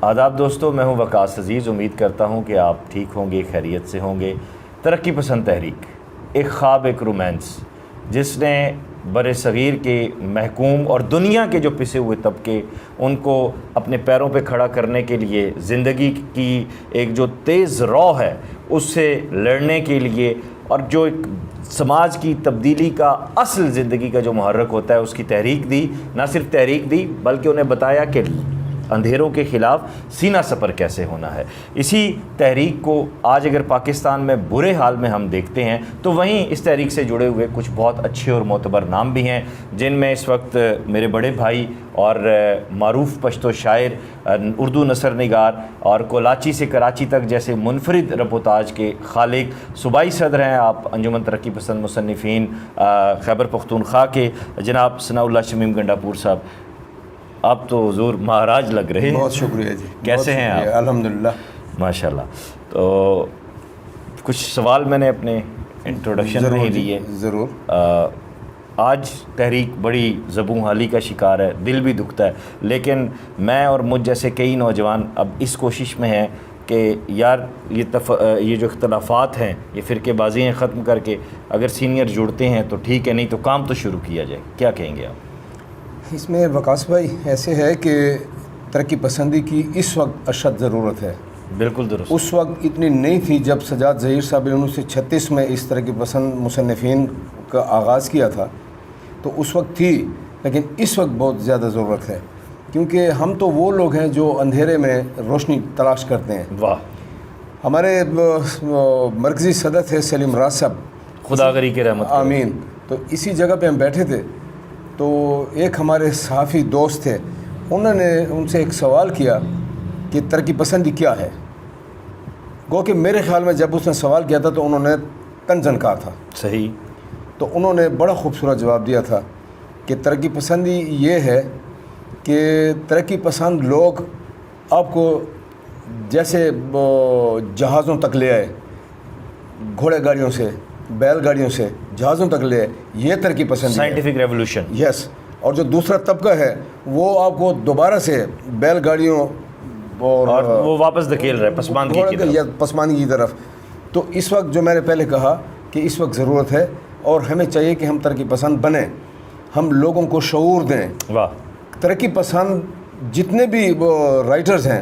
آداب دوستو، میں ہوں وقاص عزیز. امید کرتا ہوں کہ آپ ٹھیک ہوں گے، خیریت سے ہوں گے. ترقی پسند تحریک ایک خواب، ایک رومانس جس نے بر صغیر کے محکوم اور دنیا کے جو پسے ہوئے طبقے ان کو اپنے پیروں پہ کھڑا کرنے کے لیے، زندگی کی ایک جو تیز رو ہے اس سے لڑنے کے لیے، اور جو ایک سماج کی تبدیلی کا اصل زندگی کا جو محرک ہوتا ہے اس کی تحریک دی. نہ صرف تحریک دی بلکہ انہیں بتایا کہ اندھیروں کے خلاف سینہ سپر کیسے ہونا ہے. اسی تحریک کو آج اگر پاکستان میں برے حال میں ہم دیکھتے ہیں تو وہیں اس تحریک سے جڑے ہوئے کچھ بہت اچھے اور معتبر نام بھی ہیں، جن میں اس وقت میرے بڑے بھائی اور معروف پشتو شاعر، اردو نثر نگار اور کولاچی سے کراچی تک جیسے منفرد رپورتاج کے خالق، صوبائی صدر ہیں آپ انجمن ترقی پسند مصنفین خیبر پختونخوا کے جناب ثناء اللہ شمیم گنڈاپور صاحب. آپ تو حضور مہاراج لگ رہے ہیں. بہت شکریہ جی. کیسے ہیں آپ؟ الحمدللہ ماشاء اللہ. تو کچھ سوال میں نے اپنے انٹروڈکشن میں ہی دیے. ضرور. آج تحریک بڑی زبوں حالی کا شکار ہے، دل بھی دکھتا ہے، لیکن میں اور مجھ جیسے کئی نوجوان اب اس کوشش میں ہیں کہ یار یہ جو اختلافات ہیں، یہ فرقے بازیاں ختم کر کے اگر سینئر جڑتے ہیں تو ٹھیک ہے، نہیں تو کام تو شروع کیا جائے. کیا کہیں گے آپ؟ اس میں وقاص بھائی ایسے ہے کہ ترقی پسندی کی اس وقت اشد ضرورت ہے. بالکل درست. اس وقت اتنی نہیں تھی جب سجاد ظہیر صاحب نے 1936 میں اس ترقی پسند مصنفین کا آغاز کیا تھا تو اس وقت تھی، لیکن اس وقت بہت زیادہ ضرورت ہے، کیونکہ ہم تو وہ لوگ ہیں جو اندھیرے میں روشنی تلاش کرتے ہیں. واہ. ہمارے مرکزی صدر تھے سلیم راز صاحب، خدا غری کے رحمت کرے. آمین. تو اسی جگہ پہ ہم بیٹھے تھے تو ایک ہمارے صحافی دوست تھے، انہوں نے ان سے ایک سوال کیا کہ ترقی پسندی کیا ہے. گو کہ میرے خیال میں جب اس نے سوال کیا تھا تو انہوں نے طنزاً کہا تھا. صحیح. تو انہوں نے بڑا خوبصورت جواب دیا تھا کہ ترقی پسندی یہ ہے کہ ترقی پسند لوگ آپ کو جیسے جہازوں تک لے آئے، گھوڑے گاڑیوں سے، بیل گاڑیوں سے جہازوں تک لے، یہ ترقی پسند ہے، سائنٹیفک ریولوشن. یس. اور جو دوسرا طبقہ ہے وہ آپ کو دوبارہ سے بیل گاڑیوں اور وہ واپس دھکیل رہے پسماندگی کی طرف. یا پسماندگی کی طرف. تو اس وقت جو میں نے پہلے کہا کہ اس وقت ضرورت ہے اور ہمیں چاہیے کہ ہم ترقی پسند بنیں، ہم لوگوں کو شعور دیں. واہ. ترقی پسند جتنے بھی رائٹرز ہیں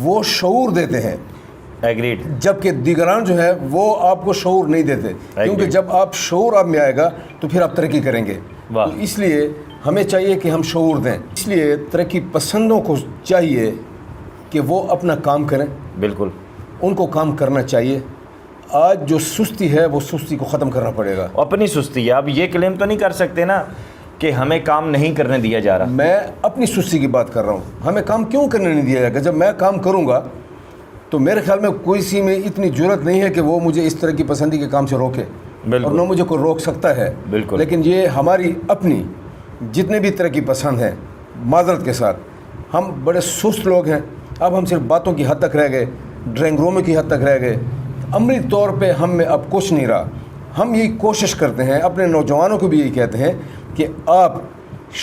وہ شعور دیتے ہیں، ایگریڈ. جبکہ دیگران جو ہے وہ آپ کو شعور نہیں دیتے، کیونکہ جب آپ شعور آپ میں آئے گا تو پھر آپ ترقی کریں گے. تو اس لیے ہمیں چاہیے کہ ہم شعور دیں. اس لیے ترقی پسندوں کو چاہیے کہ وہ اپنا کام کریں. بالکل. ان کو کام کرنا چاہیے. آج جو سستی ہے وہ سستی کو ختم کرنا پڑے گا. اپنی سستی ہے. اب یہ کلیم تو نہیں کر سکتے نا کہ ہمیں کام نہیں کرنے دیا جا رہا. میں اپنی سستی کی بات کر رہا ہوں. ہمیں کام کیوں کرنے نہیں دیا جائے گا؟ جب میں کام کروں گا تو میرے خیال میں کوئی سی میں اتنی جرت نہیں ہے کہ وہ مجھے اس طرح کی پسندی کے کام سے روکے. اور نہ مجھے کوئی روک سکتا ہے. بالکل. لیکن یہ ہماری اپنی جتنے بھی ترقی پسند ہیں، معذرت کے ساتھ ہم بڑے سست لوگ ہیں. اب ہم صرف باتوں کی حد تک رہ گئے، ڈرائنگ روموں کی حد تک رہ گئے. عملی طور پہ ہم میں اب کچھ نہیں رہا. ہم یہی کوشش کرتے ہیں، اپنے نوجوانوں کو بھی یہی کہتے ہیں کہ آپ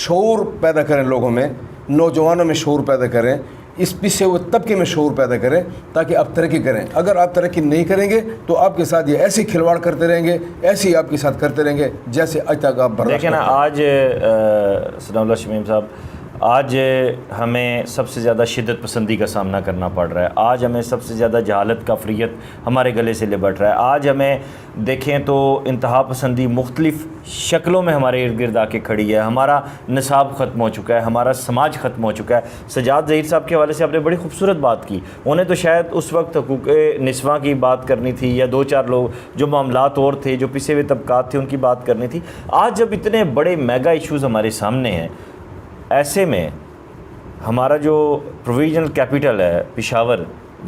شعور پیدا کریں، لوگوں میں، نوجوانوں میں شعور پیدا کریں، اس پسے ہوئے طبقے میں شعور پیدا کریں تاکہ آپ ترقی کریں. اگر آپ ترقی نہیں کریں گے تو آپ کے ساتھ یہ ایسے کھلواڑ کرتے رہیں گے، ایسے ہی آپ کے ساتھ کرتے رہیں گے جیسے آج تک آپ برداشت دیکھیں نا. آج ثناء اللہ شمیم صاحب، آج ہمیں سب سے زیادہ شدت پسندی کا سامنا کرنا پڑ رہا ہے. آج ہمیں سب سے زیادہ جہالت کا فریت ہمارے گلے سے لپٹ رہا ہے. آج ہمیں دیکھیں تو انتہا پسندی مختلف شکلوں میں ہمارے ارد گرد آ کے کھڑی ہے. ہمارا نصاب ختم ہو چکا ہے، ہمارا سماج ختم ہو چکا ہے. سجاد ظہیر صاحب کے حوالے سے آپ نے بڑی خوبصورت بات کی. انہیں تو شاید اس وقت حقوق نسواں کی بات کرنی تھی، یا دو چار لوگ جو معاملات اور تھے، جو پسے ہوئے طبقات تھے، ان کی بات کرنی تھی. آج جب اتنے بڑے میگا ایشوز ہمارے سامنے ہیں، ایسے میں ہمارا جو پروویژنل کیپٹل ہے پشاور،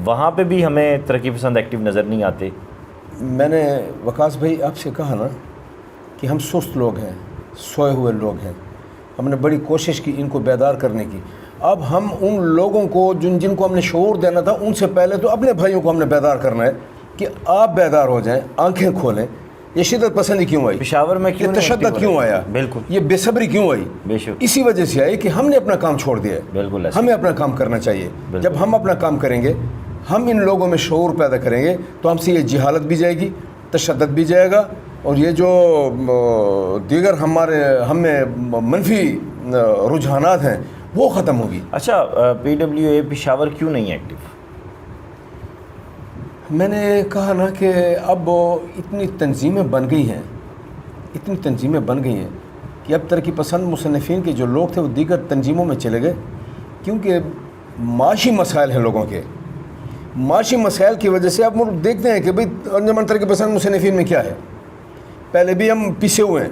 وہاں پہ بھی ہمیں ترقی پسند ایکٹیو نظر نہیں آتے. میں نے وقاص بھائی آپ سے کہا نا کہ ہم سست لوگ ہیں، سوئے ہوئے لوگ ہیں. ہم نے بڑی کوشش کی ان کو بیدار کرنے کی. اب ہم ان لوگوں کو جن کو ہم نے شعور دینا تھا، ان سے پہلے تو اپنے بھائیوں کو ہم نے بیدار کرنا ہے کہ آپ بیدار ہو جائیں، آنکھیں کھولیں. یہ شدت پسندی کیوں آئی؟ پشاور میں یہ کیوں تشدد کیوں آیا؟ بالکل یہ بے صبری کیوں آئی؟ بے شک اسی وجہ سے آئی کہ ہم نے اپنا کام چھوڑ دیا ہے. بالکل ایسے. ہمیں اپنا کام کرنا چاہیے. جب ہم اپنا کام کریں گے, ہم ان لوگوں میں شعور پیدا کریں گے, تو ہم سے یہ جہالت بھی جائے گی, تشدد بھی جائے گا, اور یہ جو دیگر ہم میں منفی رجحانات ہیں وہ ختم ہوگی. اچھا, پی ڈبلیو اے پشاور کیوں نہیں ایکٹیو؟ میں نے کہا نا کہ اب اتنی تنظیمیں بن گئی ہیں کہ اب ترقی پسند مصنفین کے جو لوگ تھے وہ دیگر تنظیموں میں چلے گئے, کیونکہ معاشی مسائل ہیں لوگوں کے. معاشی مسائل کی وجہ سے اب ہم دیکھتے ہیں کہ بھئی انجمن ترقی پسند مصنفین میں کیا ہے. پہلے بھی ہم پیچھے ہوئے ہیں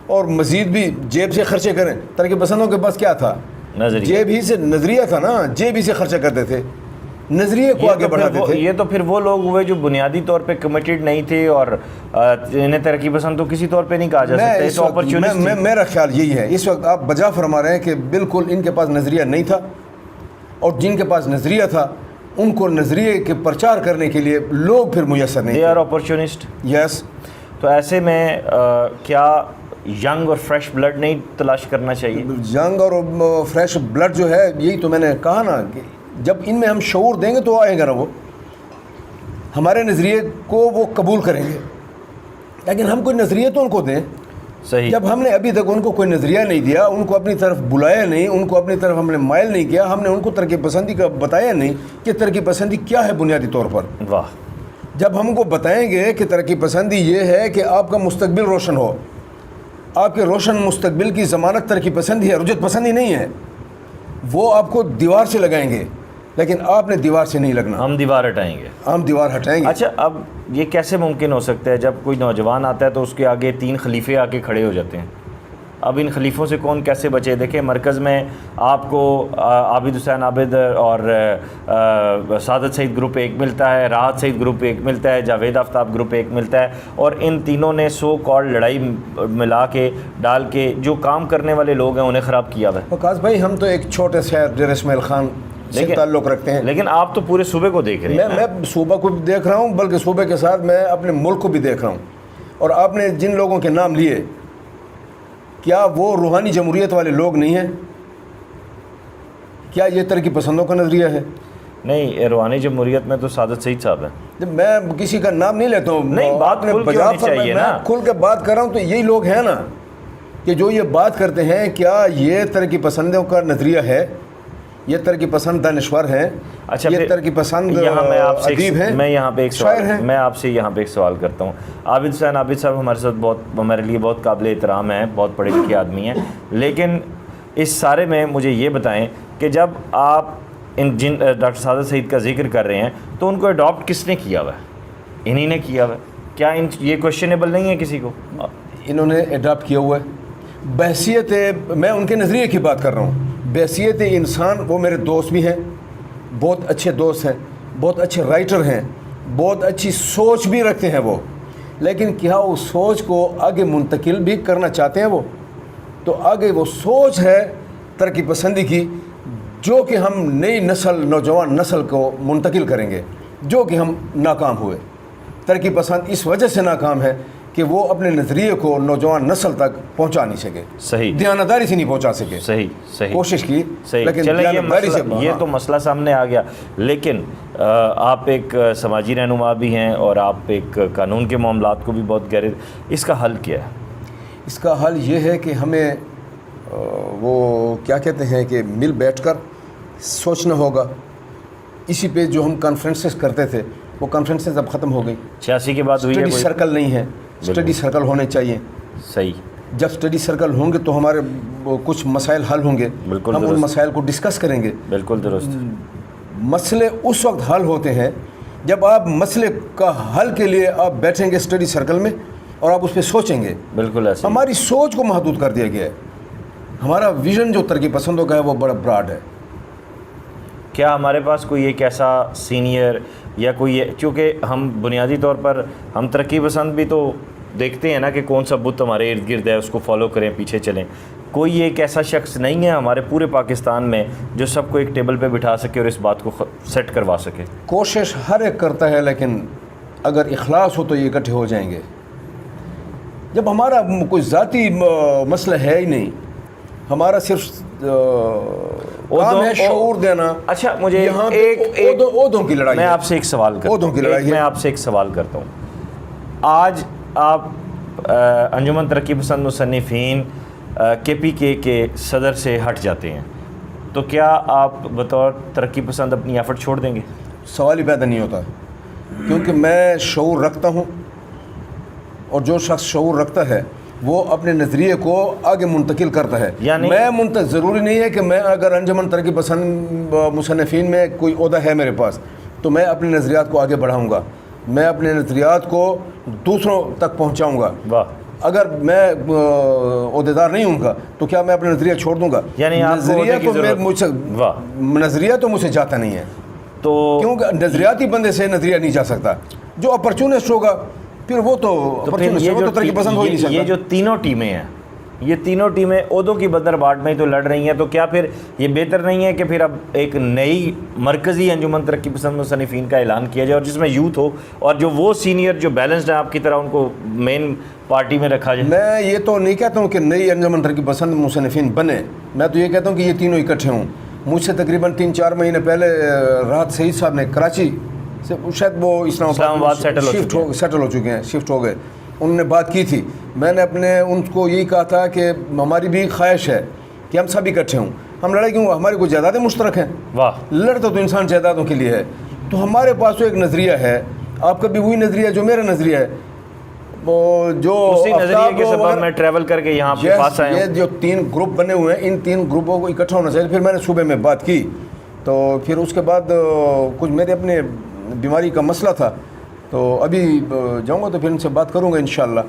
اور مزید بھی جیب سے خرچے کریں. ترقی پسندوں کے پاس کیا تھا؟ جیب ہی سے نظریہ تھا نا, جیب ہی سے خرچہ کرتے تھے, نظریے کو آگے بڑھاتے تھے. یہ تو پھر وہ لوگ ہوئے جو بنیادی طور پہ کمیٹڈ نہیں تھے, اور انہیں ترقی پسند تو کسی طور پہ نہیں کہا جا سکتا. تو اپرچونسٹ میرا خیال یہی ہے, اس وقت آپ بجا فرما رہے ہیں کہ بالکل ان کے پاس نظریہ نہیں تھا, اور جن کے پاس نظریہ تھا ان کو نظریے کے پرچار کرنے کے لیے لوگ پھر میسر نہیں. They are opportunist. یس. تو ایسے میں کیا ینگ اور فریش بلڈ نہیں تلاش کرنا چاہیے؟ ینگ اور فریش بلڈ جو ہے, یہی تو میں نے کہا نا کہ جب ان میں ہم شعور دیں گے تو آئے گا نا, وہ ہمارے نظریے کو وہ قبول کریں گے. لیکن ہم کوئی نظریے تو ان کو دیں. صحیح. جب ہم نے ابھی تک ان کو کوئی نظریہ نہیں دیا, ان کو اپنی طرف بلایا نہیں, ان کو اپنی طرف ہم نے مائل نہیں کیا, ہم نے ان کو ترقی پسندی کا بتایا نہیں کہ ترقی پسندی کیا ہے بنیادی طور پر. واہ. جب ہم کو بتائیں گے کہ ترقی پسندی یہ ہے کہ آپ کا مستقبل روشن ہو, آپ کے روشن مستقبل کی ضمانت ترقی پسندی ہے, رجعت پسندی نہیں ہے. وہ آپ کو دیوار سے لگائیں گے, لیکن آپ نے دیوار سے نہیں لگنا. ہم دیوار ہٹائیں گے. ہم دیوار ہٹائیں گے. اچھا, اب یہ کیسے ممکن ہو سکتا ہے جب کوئی نوجوان آتا ہے تو اس کے آگے 3 خلیفے آ کے کھڑے ہو جاتے ہیں؟ اب ان خلیفوں سے کون کیسے بچے؟ دیکھیں, مرکز میں آپ کو عابد حسین عابد اور سعادت سعید گروپ ایک ملتا ہے, راحت سعید گروپ ایک ملتا ہے, جاوید آفتاب گروپ ایک ملتا ہے, اور ان تینوں نے سو کال لڑائی ملا کے ڈال کے جو کام کرنے والے لوگ ہیں انہیں خراب کیا ہوا ہے. وقاص بھائی, ہم تو ایک چھوٹے شہر ڈیر اسماعیل خان سے تعلق رکھتے ہیں, لیکن آپ تو پورے صوبے کو دیکھ رہے ہیں. میں صوبہ کو بھی دیکھ رہا ہوں, بلکہ صوبے کے ساتھ میں اپنے ملک کو بھی دیکھ رہا ہوں. اور آپ نے جن لوگوں کے نام لیے, کیا وہ روحانی جمہوریت والے لوگ نہیں ہیں؟ کیا یہ ترقی پسندوں کا نظریہ ہے؟ نہیں, روحانی جمہوریت میں تو سعادت سعید صاحب ہیں. جب میں کسی کا نام نہیں لیتا ہوں, نہیں, بات کھل کے ہونی چاہیے نا. میں کھل کے بات کر رہا ہوں تو یہی لوگ ہیں نا کہ جو یہ بات کرتے ہیں. کیا یہ ترقی پسندوں کا نظریہ ہے؟ یہ ترقی پسند دانشور ہیں. اچھا, یہ ترقی پسند ادیب ہیں. میں یہاں پہ ایک سوال کرتا ہوں. عابد حسین عابد صاحب ہمارے ساتھ ہمارے لیے بہت قابل احترام ہیں, بہت پڑھے لکھے آدمی ہیں, لیکن اس سارے میں مجھے یہ بتائیں کہ جب آپ ڈاکٹر سعادت سعید کا ذکر کر رہے ہیں تو ان کو اڈاپٹ کس نے کیا ہوا ہے؟ انہی نے کیا ہوا ہے. کیا یہ کوشچنیبل نہیں ہے کسی کو؟ انہوں نے اڈاپٹ کیا ہوا ہے بحیثیت, میں ان کے نظریے کی بات کر رہا ہوں, بحیثیت انسان. وہ میرے دوست بھی ہیں, بہت اچھے دوست ہیں, بہت اچھے رائٹر ہیں, بہت اچھی سوچ بھی رکھتے ہیں وہ. لیکن کیا اس سوچ کو آگے منتقل بھی کرنا چاہتے ہیں وہ؟ تو آگے وہ سوچ ہے ترقی پسندی کی, جو کہ ہم نئی نسل, نوجوان نسل کو منتقل کریں گے, جو کہ ہم ناکام ہوئے. ترقی پسند اس وجہ سے ناکام ہے کہ وہ اپنے نظریے کو نوجوان نسل تک پہنچا نہیں سکے. صحیح. دیانتداری سے نہیں پہنچا سکے. صحیح. کوشش کی, لیکن یہ تو مسئلہ سامنے آ گیا. لیکن آپ ایک سماجی رہنما بھی ہیں اور آپ ایک قانون کے معاملات کو بھی بہت گہرے. اس کا حل کیا ہے؟ اس کا حل یہ ہے کہ ہمیں وہ کیا کہتے ہیں کہ مل بیٹھ کر سوچنا ہوگا. اسی پہ جو ہم کانفرنسز کرتے تھے وہ کانفرنسز اب ختم ہو گئی. 86 کے بعد ہوئی ہے. اسٹڈی سرکل نہیں ہے, اسٹڈی سرکل ہونے چاہیے. صحیح. جب اسٹڈی سرکل ہوں گے تو ہمارے کچھ مسائل حل ہوں گے. بالکل, ہم ان مسائل کو ڈسکس کریں گے. بالکل درست. مسئلے اس وقت حل ہوتے ہیں جب آپ مسئلے کا حل کے لیے آپ بیٹھیں گے اسٹڈی سرکل میں اور آپ اس پہ سوچیں گے. بالکل ایسا. ہماری سوچ کو محدود کر دیا گیا ہے. ہمارا ویژن جو ترقی پسندوں کا ہے وہ بڑا براڈ ہے. کیا ہمارے پاس کوئی ایک ایسا سینئر یا کوئی, چونکہ ہم بنیادی طور پر ہم ترقی پسند بھی تو دیکھتے ہیں نا کہ کون سا بت ہمارے ارد گرد ہے, اس کو فالو کریں, پیچھے چلیں. کوئی ایک ایسا شخص نہیں ہے ہمارے پورے پاکستان میں جو سب کو ایک ٹیبل پہ بٹھا سکے اور اس بات کو سیٹ کروا سکے؟ کوشش ہر ایک کرتا ہے, لیکن اگر اخلاص ہو تو یہ اکٹھے ہو جائیں گے. جب ہمارا کوئی ذاتی مسئلہ ہے ہی نہیں, ہمارا صرف کام ہے شعور دینا. اچھا مجھے یہاں ایک عہدوں کی لڑائی, میں آپ سے ایک سوال کرتا ہوں. آج آپ انجمن ترقی پسند مصنفین KPK کے صدر سے ہٹ جاتے ہیں, تو کیا آپ بطور ترقی پسند اپنی ایفرٹ چھوڑ دیں گے؟ سوال ہی پیدا نہیں ہوتا, کیونکہ میں شعور رکھتا ہوں, اور جو شخص شعور رکھتا ہے وہ اپنے نظریے کو آگے منتقل کرتا ہے. یعنی میں ضروری نہیں ہے کہ میں اگر انجمن ترقی پسند مصنفین میں کوئی عہدہ ہے میرے پاس تو میں اپنے نظریات کو آگے بڑھاؤں گا, میں اپنے نظریات کو دوسروں تک پہنچاؤں گا. واہ. اگر میں عہدیدار نہیں ہوں گا تو کیا میں اپنا نظریہ چھوڑ دوں گا؟ یعنی نظریہ تو مجھ سے جاتا نہیں ہے, تو کیونکہ نظریاتی بندے سے نظریہ نہیں جا سکتا. جو اپرچونسٹ ہوگا پھر وہ تو ترقی پسند ہو ہی نہیں سکتا. یہ جو تینوں ٹیمیں ہیں, یہ تینوں ٹیمیں عہدوں کی بدر باٹ میں تو لڑ رہی ہیں, تو کیا پھر یہ بہتر نہیں ہے کہ پھر اب ایک نئی مرکزی انجمن ترقی پسند مصنفین کا اعلان کیا جائے, اور جس میں یوتھ ہو, اور جو وہ سینئر جو بیلنسڈ ہیں آپ کی طرح ان کو مین پارٹی میں رکھا جائے؟ میں یہ تو نہیں کہتا ہوں کہ نئی انجمن ترقی پسند مصنفین بنے, میں تو یہ کہتا ہوں کہ یہ تینوں اکٹھے ہوں. مجھ سے تقریباً 3-4 مہینے پہلے راحت سعید صاحب نے کراچی سے, شاید وہ اسلام آباد سیٹل ہو چکے ہیں, شفٹ ہو گئے, انہوں نے بات کی تھی. میں نے ان کو یہی کہا تھا کہ ہماری بھی خواہش ہے کہ ہم سب اکٹھے ہوں. ہم لڑائی کیوں, ہماری کوئی جائیدادیں مشترک ہیں. واہ. لڑتا تو انسان جائیدادوں کے لیے ہے. تو ہمارے پاس تو ایک نظریہ ہے, آپ کا بھی وہی نظریہ جو میرا نظریہ ہے, وہ جو اسی نظریے کے سبب میں ٹریول کر کے یہاں پہ پاس آیا ہوں. یہ جو 3 گروپ بنے ہوئے ہیں, ان 3 گروپوں کو اکٹھا ہونا چاہیے. پھر میں نے صوبے میں بات کی, تو پھر اس کے بعد کچھ میرے اپنے بیماری کا مسئلہ تھا, تو ابھی جاؤں گا تو پھر ان سے بات کروں گا انشاءاللہ.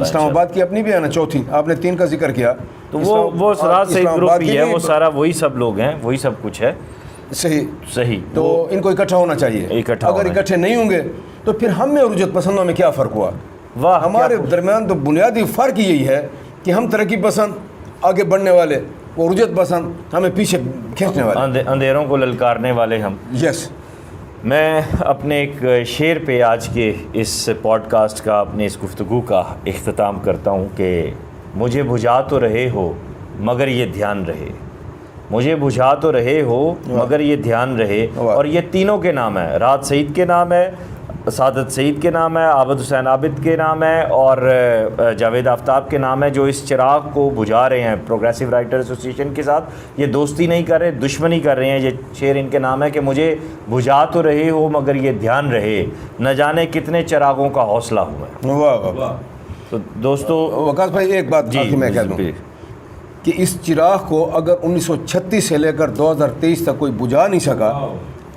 اسلام آباد کی اپنی بھی ہے نا, چوتھی, آپ نے 3 کا ذکر کیا, تو وہ راحت سعید گروپ ہی ہے, وہ سارا وہی سب لوگ ہیں, وہی سب کچھ ہے. صحیح. تو ان کو اکٹھا ہونا چاہیے. اگر اکٹھے نہیں ہوں گے تو پھر ہم میں اور رجعت پسندوں میں کیا فرق ہوا؟ ہمارے درمیان تو بنیادی فرق یہی ہے کہ ہم ترقی پسند آگے بڑھنے والے, وہ رجعت پسند ہمیں پیچھے کھینچنے والے, اندھیروں کو للکارنے والے ہم. یس. میں اپنے ایک شعر پہ آج کے اس پوڈ کاسٹ کا, اپنے اس گفتگو کا اختتام کرتا ہوں کہ مجھے بجھا تو رہے ہو مگر یہ دھیان رہے, مجھے بجھا تو رہے ہو مگر یہ دھیان رہے. اور یہ تینوں کے نام ہے, راحت سعید کے نام ہے, سعادت سعید کے نام ہے, عابد حسین عابد کے نام ہے, اور جاوید آفتاب کے نام ہے, جو اس چراغ کو بجھا رہے ہیں پروگریسو رائٹر ایسوسیشن کے ساتھ. یہ دوستی نہیں کر رہے, دشمنی کر رہے ہیں. یہ شعر ان کے نام ہے کہ مجھے بجھا تو رہے ہو مگر یہ دھیان رہے, نہ جانے کتنے چراغوں کا حوصلہ ہوا ہے. واہ واہ. تو دوستو وقاص بھائی ایک بات میں کہہ دوں کہ اس چراغ کو اگر 1936 سے لے کر 2023 تک کوئی بجھا نہیں سکا,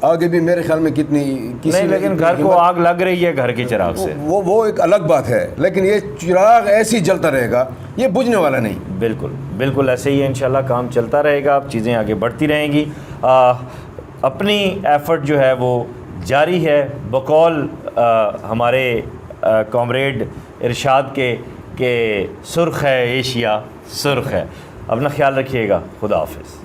آگے بھی میرے خیال میں نہیں, لیکن گھر کو آگ لگ رہی ہے گھر کے چراغ سے, وہ ایک الگ بات ہے. لیکن یہ چراغ ایسے ہی جلتا رہے گا, یہ بجھنے والا نہیں. بالکل ایسے ہی انشاءاللہ کام چلتا رہے گا, اب چیزیں آگے بڑھتی رہیں گی. اپنی ایفرٹ جو ہے وہ جاری ہے, بقول ہمارے کامریڈ ارشاد کے کہ سرخ ہے ایشیا سرخ ہے. اپنا خیال رکھیے گا. خدا حافظ.